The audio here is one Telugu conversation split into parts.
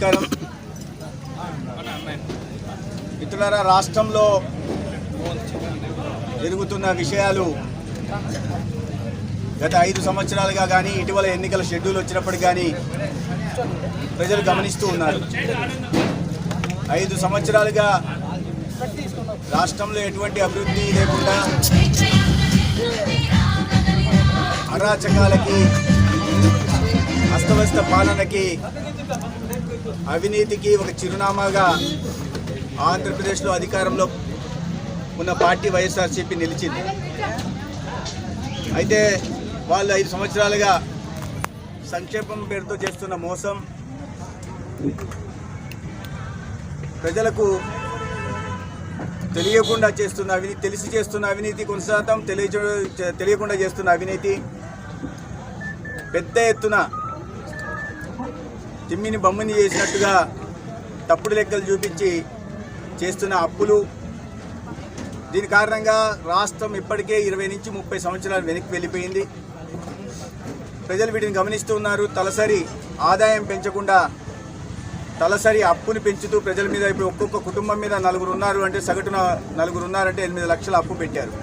నమస్కారం మిత్రులారా, రాష్ట్రంలో జరుగుతున్న విషయాలు గత 5 సంవత్సరాలుగా కానీ ఇటీవల ఎన్నికల షెడ్యూల్ వచ్చినప్పటికీ కానీ ప్రజలు గమనిస్తూ ఉన్నారు. 5 సంవత్సరాలుగా రాష్ట్రంలో ఎటువంటి అభివృద్ధి లేకుండా అరాచకాలకి, అస్తవ్యస్త పాలనకి, అవినీతికి ఒక చిరునామాగా ఆంధ్రప్రదేశ్లో అధికారంలో ఉన్న పార్టీ వైఎస్ఆర్సీపీ నిలిచింది. అయితే వాళ్ళు 5 సంవత్సరాలుగా సంక్షేమం పేరుతో చేస్తున్న మోసం, ప్రజలకు తెలియకుండా చేస్తున్న అవినీతి, తెలిసి చేస్తున్న అవినీతి, కొంత శాతం తెలియకుండా చేస్తున్న అవినీతి, పెద్ద ఎత్తున తిమ్మిని బొమ్మని చేసినట్టుగా తప్పుడు లెక్కలు చూపించి చేస్తున్న అప్పులు, దీని కారణంగా రాష్ట్రం ఇప్పటికే 20 నుంచి 30 సంవత్సరాలు వెనక్కి వెళ్ళిపోయింది. ప్రజలు వీటిని గమనిస్తూ ఉన్నారు. తలసరి ఆదాయం పెంచకుండా తలసరి అప్పుని పెంచుతూ ప్రజల మీద ఇప్పుడు ఒక్కొక్క కుటుంబం మీద 4 ఉన్నారు అంటే, సగటున 4 ఉన్నారంటే 8 లక్షల అప్పు పెట్టారు.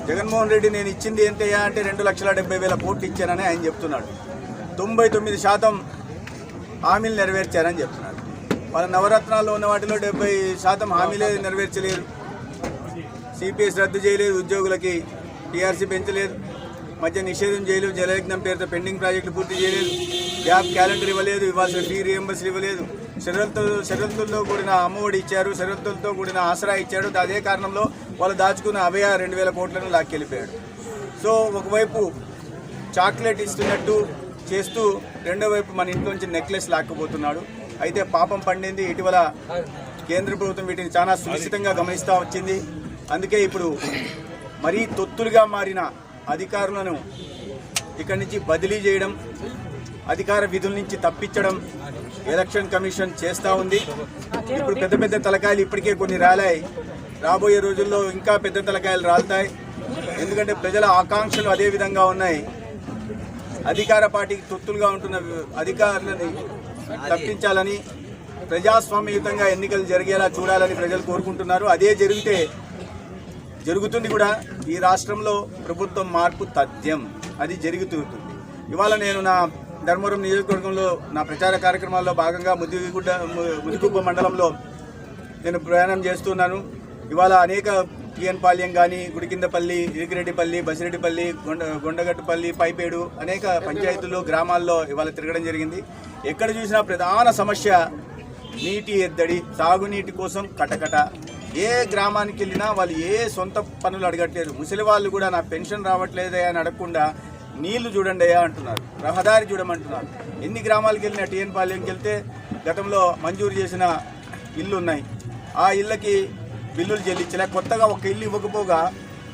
జగన్మోహన్ రెడ్డి నేను ఇచ్చింది ఎంతయ్యా అంటే 2,70,000 కోట్లు ఇచ్చానని ఆయన చెప్తున్నాడు. 99% హామీలు నెరవేర్చారని చెప్తున్నారు. వాళ్ళ నవరత్నాల్లో ఉన్న వాటిలో 70% హామీలే నెరవేర్చలేరు. సిపిఎస్ రద్దు చేయలేదు, ఉద్యోగులకి టీఆర్సీ పెంచలేదు, మధ్య నిషేధం చేయలేదు, జలయజ్ఞం పేరుతో పెండింగ్ ప్రాజెక్టులు పూర్తి చేయలేదు, గ్యాప్ క్యాలెండర్ ఇవ్వలేదు, ఇవ్వాల్సిన ఫీ రియంబర్స్లు ఇవ్వలేదు, షరతులతో కూడిన అమ్మఒడి ఇచ్చారు, షరతులతో కూడిన ఆసరా ఇచ్చాడు. అదే కారణంలో వాళ్ళు దాచుకున్న అభయ 2,000 కోట్లను లాక్కెళ్ళిపోయాడు. సో ఒకవైపు చాక్లెట్ ఇస్తున్నట్టు చేస్తూ రెండో వైపు మన ఇంట్లోంచి నెక్లెస్ లాక్కుపోతున్నాడు. అయితే పాపం పండింది. ఇటీవల కేంద్ర ప్రభుత్వం వీటిని చాలా సునిశ్చితంగా గమనిస్తూ వచ్చింది. అందుకే ఇప్పుడు మరీ తొత్తులుగా మారిన అధికారులను ఇక్కడి నుంచి బదిలీ చేయడం, అధికార విధుల నుంచి తప్పించడం ఎలక్షన్ కమిషన్ చేస్తూ ఉంది. ఇప్పుడు పెద్ద పెద్ద తలకాయలు ఇప్పటికే కొన్ని రాలాయి, రాబోయే రోజుల్లో ఇంకా పెద్ద తలకాయలు రాలుతాయి. ఎందుకంటే ప్రజల ఆకాంక్షలు అదే విధంగా ఉన్నాయి. అధికార పార్టీకి తొత్తులుగా ఉంటున్న అధికారులని తప్పించాలని, ప్రజాస్వామ్యయుతంగా ఎన్నికలు జరిగేలా చూడాలని ప్రజలు కోరుకుంటున్నారు. అదే జరుగుతుంది కూడా. ఈ రాష్ట్రంలో ప్రభుత్వం మార్పు తథ్యం, అది జరుగుతుంది. ఇవాళ నేను నా ధర్మవరం నియోజకవర్గంలో నా ప్రచార కార్యక్రమాల్లో భాగంగా ముదిగుబ్బ మండలంలో నేను ప్రయాణం చేస్తున్నాను. ఇవాళ అనేక టీఎన్-పాళ్యం కానీ, గుడికిందపల్లి, ఇరికిరెడ్డిపల్లి, బసిరెడ్డిపల్లి, గొండగట్టుపల్లి, పైపేడు అనేక పంచాయతీల్లో, గ్రామాల్లో ఇవాళ తిరగడం జరిగింది. ఎక్కడ చూసినా ప్రధాన సమస్య నీటి ఎద్దడి, సాగునీటి కోసం కటకట. ఏ గ్రామానికి వెళ్ళినా వాళ్ళు ఏ సొంత పనులు అడగట్లేదు. ముసలి వాళ్ళు కూడా నా పెన్షన్ రావట్లేదయా అని అడగకుండా నీళ్లు చూడండి అయ్యా అంటున్నారు, రహదారి చూడమంటున్నారు. ఎన్ని గ్రామాలకు వెళ్ళినా టీఎన్-పాళ్యంకి వెళ్తే గతంలో మంజూరు చేసిన ఇల్లు ఉన్నాయి, ఆ ఇళ్ళకి బిల్లులు చెల్లించలే. కొత్తగా ఒక ఇల్లు ఇవ్వకపోగా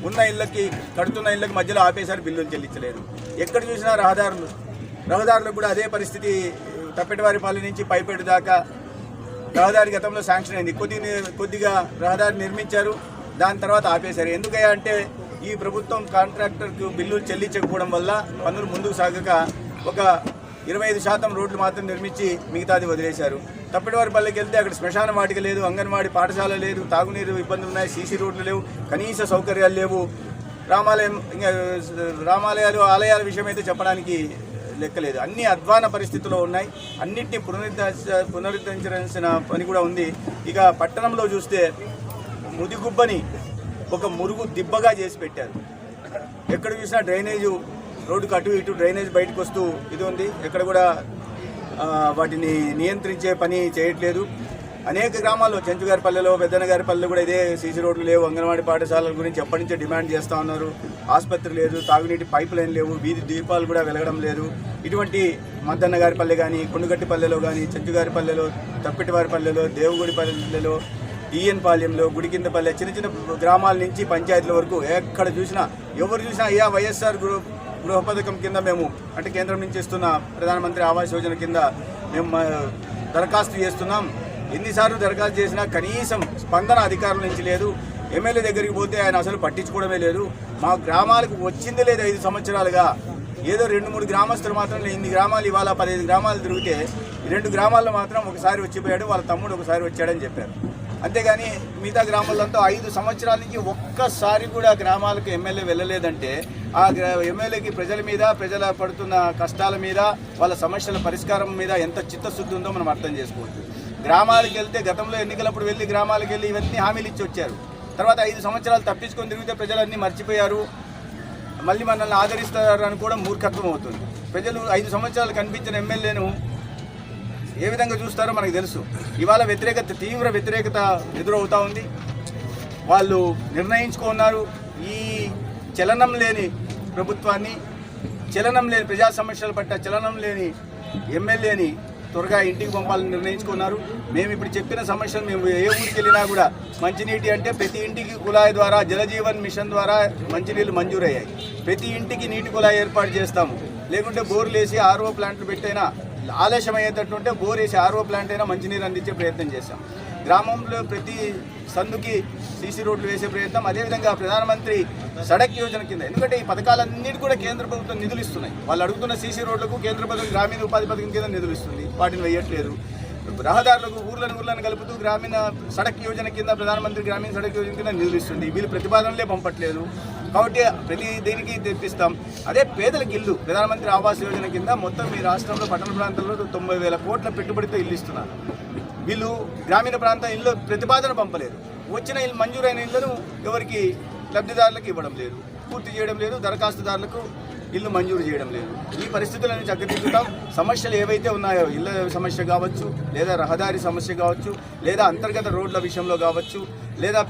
ఉన్న ఇళ్ళకి, కడుతున్న ఇళ్ళకి మధ్యలో ఆపేసారి, బిల్లులు చెల్లించలేదు. ఎక్కడ చూసినా రహదారులకు కూడా అదే పరిస్థితి. తప్పెటవారిపల్లి నుంచి పైపేడు దాకా రహదారి గతంలో శాంక్షన్ అయింది, కొద్దిగా రహదారి నిర్మించారు, దాని తర్వాత ఆపేశారు. ఎందుకయ్యా అంటే ఈ ప్రభుత్వం కాంట్రాక్టర్కు బిల్లులు చెల్లించకపోవడం వల్ల పనులు ముందుకు సాగక ఒక 25% రోడ్లు మాత్రం నిర్మించి మిగతాది వదిలేశారు. తప్పెటవారిపల్లికి వెళ్తే అక్కడ శ్మశాన వాటిక లేదు, అంగన్వాడీ పాఠశాల లేదు, తాగునీరు ఇబ్బందులు ఉన్నాయి, సీసీ రోడ్లు లేవు, కనీస సౌకర్యాలు లేవు. రామాలయాలు, ఆలయాల విషయం అయితే చెప్పడానికి లెక్కలేదు. అన్ని అధ్వాన పరిస్థితుల్లో ఉన్నాయి. అన్నింటినీ పునరుద్ధరించాల్సిన పని కూడా ఉంది. ఇక పట్టణంలో చూస్తే ముదిగుబ్బని ఒక మురుగు దిబ్బగా చేసి పెట్టారు. ఎక్కడ చూసినా డ్రైనేజు, రోడ్డుకు అటు ఇటు డ్రైనేజ్ బయటకు వస్తూ ఇది ఉంది. ఎక్కడ కూడా వాటిని నియంత్రించే పని చేయట్లేదు. అనేక గ్రామాల్లో, చెంచుగారిపల్లెలో, పెద్దనగారిపల్లెలో కూడా ఇదే సీసీ రోడ్లు లేవు. అంగన్వాడీ పాఠశాలల గురించి ఎప్పటి నుంచో డిమాండ్ చేస్తూ ఉన్నారు. ఆసుపత్రి లేదు, తాగునీటి పైప్ లైన్ లేవు, వీధి దీపాలు కూడా వెలగడం లేదు. ఇటువంటి మద్దన్నగారిపల్లె కానీ, కొండగట్టిపల్లెలో కానీ, చెంచుగారిపల్లెలో, తప్పెటవారిపల్లెలో, దేవుగుడిపల్లెలో, టీఎన్-పాళ్యంలో, గుడికిందపల్లె, చిన్న చిన్న గ్రామాల నుంచి పంచాయతీల వరకు ఎక్కడ చూసినా, ఎవరు చూసినా అయ్యా వైఎస్ఆర్ గృహ పథకం కింద మేము, అంటే కేంద్రం నుంచి ఇస్తున్న ప్రధానమంత్రి ఆవాస్ యోజన కింద మేము దరఖాస్తు చేస్తున్నాం. ఎన్నిసార్లు దరఖాస్తు చేసినా కనీసం స్పందన అధికారుల నుంచి లేదు. ఎమ్మెల్యే దగ్గరికి పోతే ఆయన అసలు పట్టించుకోవడమే లేదు. మా గ్రామాలకు వచ్చిందే లేదు 5 సంవత్సరాలుగా. ఏదో 2-3 గ్రామస్తులు మాత్రం ఇన్ని గ్రామాలు ఇవాళ 15 గ్రామాలు తిరిగితే ఈ 2 గ్రామాల్లో మాత్రం ఒకసారి వచ్చిపోయాడు, వాళ్ళ తమ్ముడు ఒకసారి వచ్చాడని చెప్పారు. అంతేగాని మిగతా గ్రామాలంతా 5 సంవత్సరాల నుంచి ఒక్కసారి కూడా గ్రామాలకు ఎమ్మెల్యే వెళ్ళలేదంటే ఆ ఎమ్మెల్యేకి ప్రజల మీద, ప్రజల పడుతున్న కష్టాల మీద, వాళ్ళ సమస్యల పరిష్కారం మీద ఎంత చిత్తశుద్ధి ఉందో మనం అర్థం చేసుకోవచ్చు. గ్రామాలకు వెళ్తే గతంలో ఎన్నికలప్పుడు వెళ్ళి గ్రామాలకు వెళ్ళి ఇవన్నీ హామీలు ఇచ్చి వచ్చారు. తర్వాత 5 సంవత్సరాలు తప్పించుకొని తిరిగితే ప్రజలన్నీ మర్చిపోయారు, మళ్ళీ మనల్ని ఆదరిస్తారు అని కూడా మూర్ఖత్వం అవుతుంది. ప్రజలు 5 సంవత్సరాలు కనిపించిన ఎమ్మెల్యేను ఏ విధంగా చూస్తారో మనకు తెలుసు. ఇవాళ తీవ్ర వ్యతిరేకత ఎదురవుతూ ఉంది. వాళ్ళు నిర్ణయించుకున్నారు ఈ చలనం లేని ప్రభుత్వాన్ని, చలనం లేని ప్రజా సమస్యల పట్ల చలనం లేని ఎమ్మెల్యేని త్వరగా ఇంటికి పంపాలని నిర్ణయించుకున్నారు. మేము ఇప్పుడు చెప్పిన సమస్యలు మేము ఏ ఊరికి వెళ్ళినా కూడా మంచినీటి అంటే ప్రతి ఇంటికి కుళాయి ద్వారా జలజీవన్ మిషన్ ద్వారా మంచినీళ్ళు మంజూరయ్యాయి. ప్రతి ఇంటికి నీటి కుళాయి ఏర్పాటు చేస్తాము. లేకుంటే బోర్లు వేసి ఆర్ఓ ప్లాంట్లు పెట్టైనా ఆలస్యం అయ్యేటట్టుంటే బోర్ వేసి ఆర్ఓ ప్లాంట్ అయినా మంచినీరు అందించే ప్రయత్నం చేశాం. గ్రామంలో ప్రతి సందుకి సీసీ రోడ్లు వేసే ప్రయత్నం, అదేవిధంగా ప్రధానమంత్రి సడక్ యోజన కింద, ఎందుకంటే ఈ పథకాలన్నిటి కూడా కేంద్ర ప్రభుత్వం నిధులు ఇస్తున్నాయి. వాళ్ళు అడుగుతున్న సీసీ రోడ్లకు కేంద్ర ప్రభుత్వం గ్రామీణ ఉపాధి పథకం కింద నిధులు ఇస్తుంది, వాటిని వేయట్లేదు. రహదారులకు ఊర్లను కలుపుతూ గ్రామీణ సడక్ యోజన కింద, ప్రధానమంత్రి గ్రామీణ సడక్ యోజన కింద నిధులు ఇస్తుంది. వీళ్ళు ప్రతిపాదనలే పంపట్లేదు. కాబట్టి ప్రతి దీనికి తెప్పిస్తాం. అదే పేదలకు ఇల్లు ప్రధానమంత్రి ఆవాస్ యోజన కింద మొత్తం ఈ రాష్ట్రంలో పట్టణ ప్రాంతాల్లో 90,000 కోట్ల పెట్టుబడితో ఇల్లు ఇస్తున్నారు. వీళ్ళు గ్రామీణ ప్రాంతం ఇల్లు ప్రతిపాదన పంపలేదు. వచ్చిన ఇల్లు మంజూరైన ఇళ్లను ఎవరికి లబ్ధిదారులకు ఇవ్వడం లేదు, పూర్తి చేయడం లేదు, దరఖాస్తుదారులకు ఇల్లు మంజూరు చేయడం లేదు. ఈ పరిస్థితులను చక్కదిద్దుతాం. సమస్యలు ఏవైతే ఉన్నాయో, ఇళ్ళ సమస్య కావచ్చు, లేదా రహదారి సమస్య కావచ్చు, లేదా అంతర్గత రోడ్ల విషయంలో కావచ్చు, లేదా